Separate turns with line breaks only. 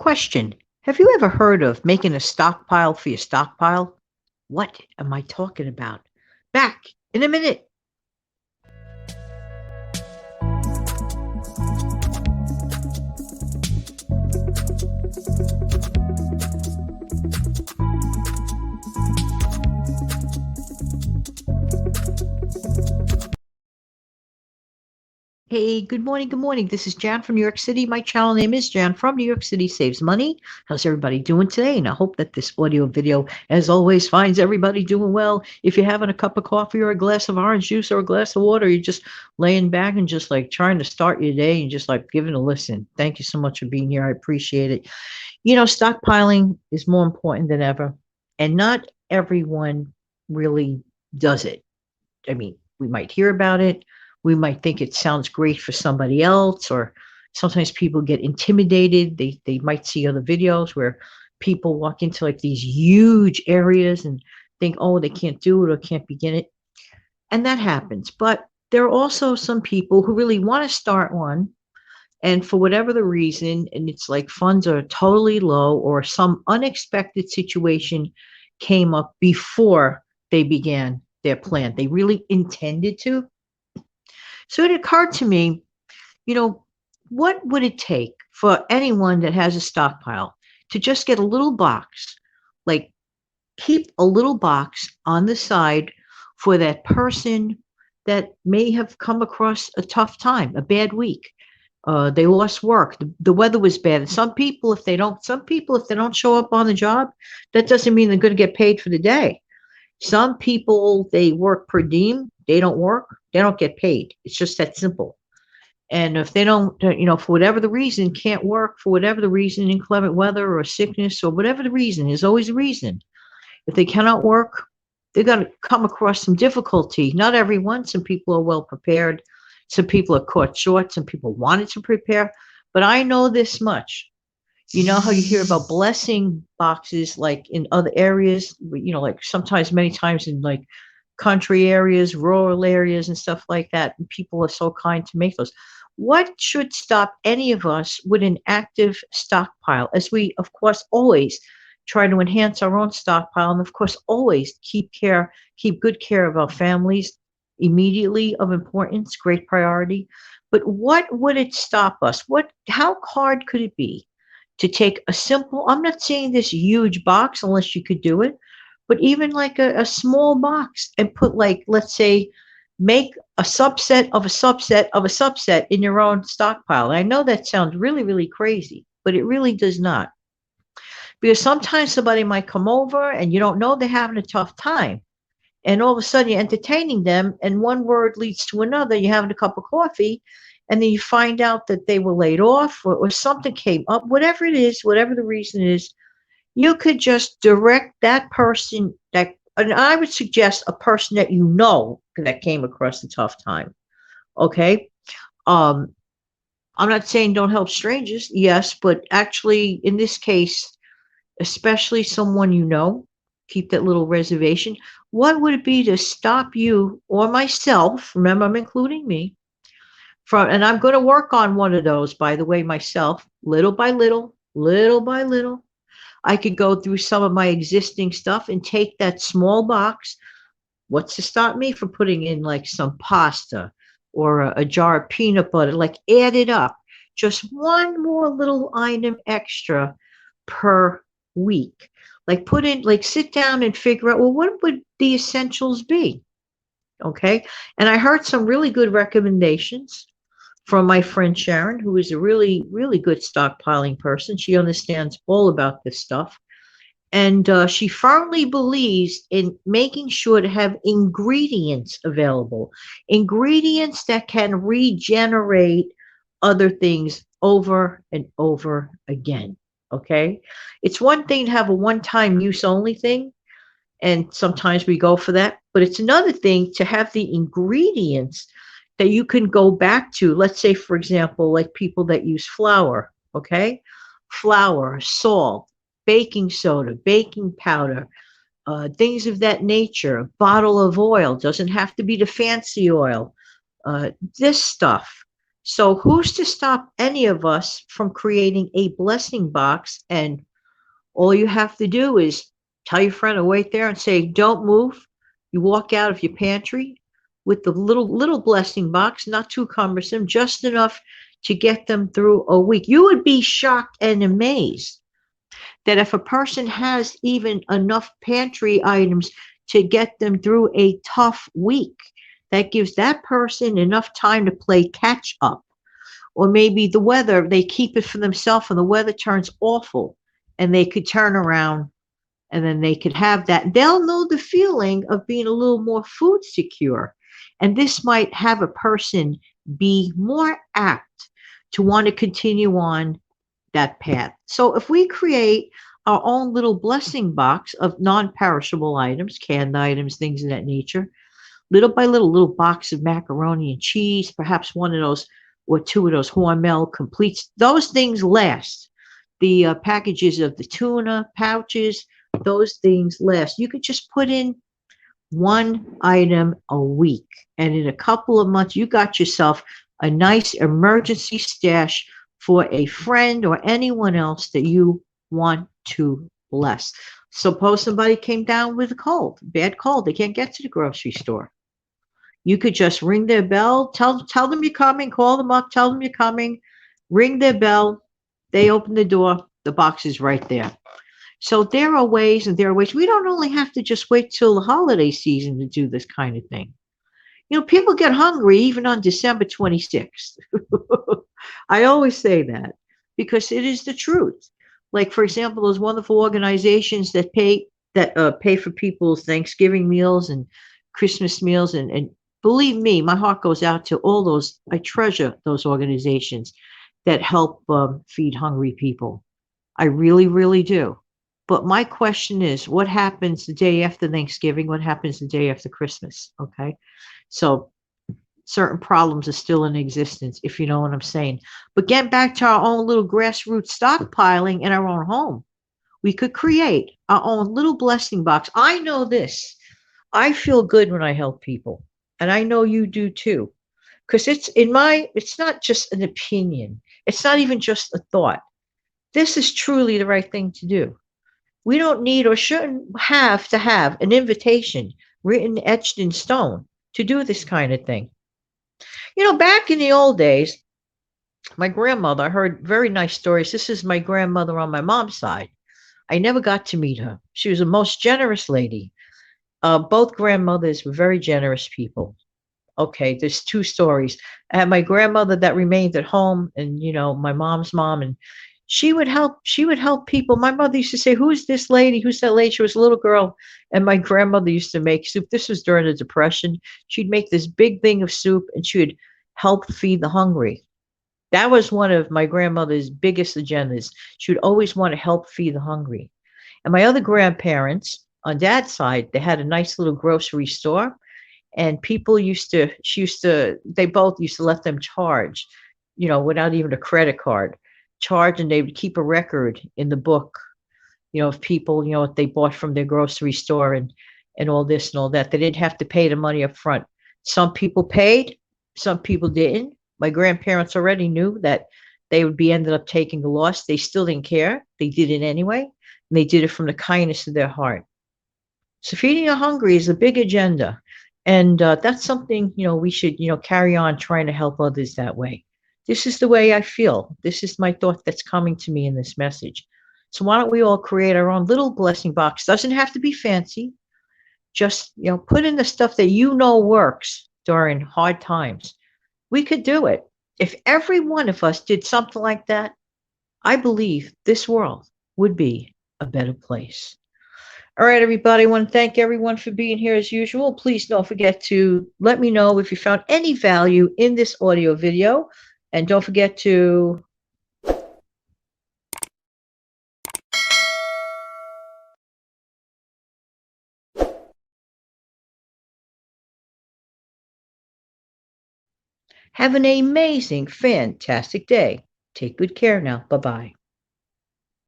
Question. Have you ever heard of making a stockpile for your stockpile? What am I talking about? Back in a minute. Hey, good morning. Good morning. This is Jan from New York City. My channel name is Jan from New York City Saves Money. How's everybody doing today? And I hope that this audio video, as always, finds everybody doing well. If you're having a cup of coffee or a glass of orange juice or a glass of water, you're just laying back and just like trying to start your day and just like giving a listen. Thank you so much for being here. I appreciate it. Stockpiling is more important than ever, and not everyone really does it. I mean, we might hear about it. We might think it sounds great for somebody else, or sometimes people get intimidated. They might see other videos where people walk into like these huge areas and think, oh, they can't do it or can't begin it. And that happens. But there are also some people who really want to start one. And for whatever the reason, and it's like funds are totally low or some unexpected situation came up before they began their plan. They really intended to. So it occurred to me, you know, what would it take for anyone that has a stockpile to just get a little box, like keep a little box on the side for that person that may have come across a tough time, a bad week. They lost work. The weather was bad. Some people, if they don't show up on the job, that doesn't mean they're going to get paid for the day. Some people, they work per diem. They don't work. They don't get paid. It's just that simple. And if they don't, for whatever the reason, can't work for whatever the reason, inclement weather or sickness or whatever the reason, there's always a reason. If they cannot work, they're going to come across some difficulty. Not everyone. Some people are well prepared. Some people are caught short. Some people wanted to prepare. But I know this much. You know how you hear about blessing boxes like in other areas, like sometimes many times in like country areas, rural areas and stuff like that. And people are so kind to make those. What should stop any of us with an active stockpile, as we, of course, always try to enhance our own stockpile, and of course, always keep good care of our families, immediately of importance, great priority. But what would it stop us? How hard could it be to take a simple, I'm not saying this huge box unless you could do it, but even like a small box and put like, let's say, make a subset of a subset of a subset in your own stockpile. And I know that sounds really, really crazy, but it really does not. Because sometimes somebody might come over and you don't know they're having a tough time. And all of a sudden you're entertaining them, and one word leads to another. You're having a cup of coffee, and then you find out that they were laid off or something came up, whatever it is, whatever the reason is, you could just direct that person and I would suggest a person that you know that came across a tough time. Okay. Um, I'm not saying don't help strangers. Yes, but actually in this case, especially someone you know, keep that little reservation. What would it be to stop you or myself? Remember, I'm including me and I'm going to work on one of those, by the way, myself, little by little, little by little. I could go through some of my existing stuff and take that small box. What's to stop me from putting in like some pasta or a jar of peanut butter, like add it up. Just one more little item extra per week. Like sit down and figure out, well, what would the essentials be? Okay. And I heard some really good recommendations from my friend Sharon, who is a really, really good stockpiling person. She understands all about this stuff. And she firmly believes in making sure to have ingredients available, ingredients that can regenerate other things over and over again. Okay. It's one thing to have a one time use only thing. And sometimes we go for that. But it's another thing to have the ingredients that you can go back to. Let's say, for example, like people that use flour, okay? Flour, salt, baking soda, baking powder, things of that nature. A bottle of oil doesn't have to be the fancy oil. This stuff. So, who's to stop any of us from creating a blessing box? And all you have to do is tell your friend to wait there and say, "Don't move." You walk out of your pantry with the little blessing box, not too cumbersome, just enough to get them through a week. You would be shocked and amazed that if a person has even enough pantry items to get them through a tough week, that gives that person enough time to play catch up. Or maybe the weather, they keep it for themselves and the weather turns awful and they could turn around and then they could have that. They'll know the feeling of being a little more food secure. And this might have a person be more apt to want to continue on that path. So if we create our own little blessing box of non-perishable items, canned items, things of that nature, little by little box of macaroni and cheese, perhaps one of those or two of those Hormel completes. Those things last. The packages of the tuna pouches, those things last. You could just put in one item a week, and in a couple of months, you got yourself a nice emergency stash for a friend or anyone else that you want to bless. Suppose somebody came down with a cold, bad cold, they can't get to the grocery store. You could just ring their bell, tell them you're coming, call them up, tell them you're coming, ring their bell, they open the door, the box is right there. So there are ways and there are ways. We don't only have to just wait till the holiday season to do this kind of thing. You know, people get hungry even on December 26th. I always say that because it is the truth. Like, for example, those wonderful organizations that pay for people's Thanksgiving meals and Christmas meals, and believe me, my heart goes out to all those. I treasure those organizations that help feed hungry people. I really, really do. But my question is, what happens the day after Thanksgiving? What happens the day after Christmas? Okay. So certain problems are still in existence, if you know what I'm saying. But get back to our own little grassroots stockpiling in our own home. We could create our own little blessing box. I know this. I feel good when I help people. And I know you do too. Because it's not just an opinion. It's not even just a thought. This is truly the right thing to do. We don't need or shouldn't have to have an invitation written, etched in stone to do this kind of thing. You know, back in the old days, my grandmother, I heard very nice stories. This is my grandmother on my mom's side. I never got to meet her. She was a most generous lady. Both grandmothers were very generous people. Okay, there's two stories. I had my grandmother that remained at home, and my mom's mom, and she would help people. My mother used to say, "Who's this lady? Who's that lady?" She was a little girl, and my grandmother used to make soup. This was during the Depression. She'd make this big thing of soup, and she would help feed the hungry. That was one of my grandmother's biggest agendas. She would always want to help feed the hungry. And my other grandparents on dad's side, they had a nice little grocery store, and they both used to let them charge, without even a credit card, charge, and they would keep a record in the book, of people, what they bought from their grocery store and all this and all that. They didn't have to pay the money up front. Some people paid, some people didn't. My grandparents already knew that they would be ended up taking a loss. They still didn't care. They did it anyway, and they did it from the kindness of their heart. So feeding the hungry is a big agenda. And that's something, we should, carry on trying to help others that way. This is the way I feel. This is my thought that's coming to me in this message. So why don't we all create our own little blessing box? Doesn't have to be fancy. Just, put in the stuff that works during hard times. We could do it. If every one of us did something like that, I believe this world would be a better place. All right, everybody. I want to thank everyone for being here as usual. Please don't forget to let me know if you found any value in this audio video. And don't forget to have an amazing, fantastic day. Take good care now. Bye bye.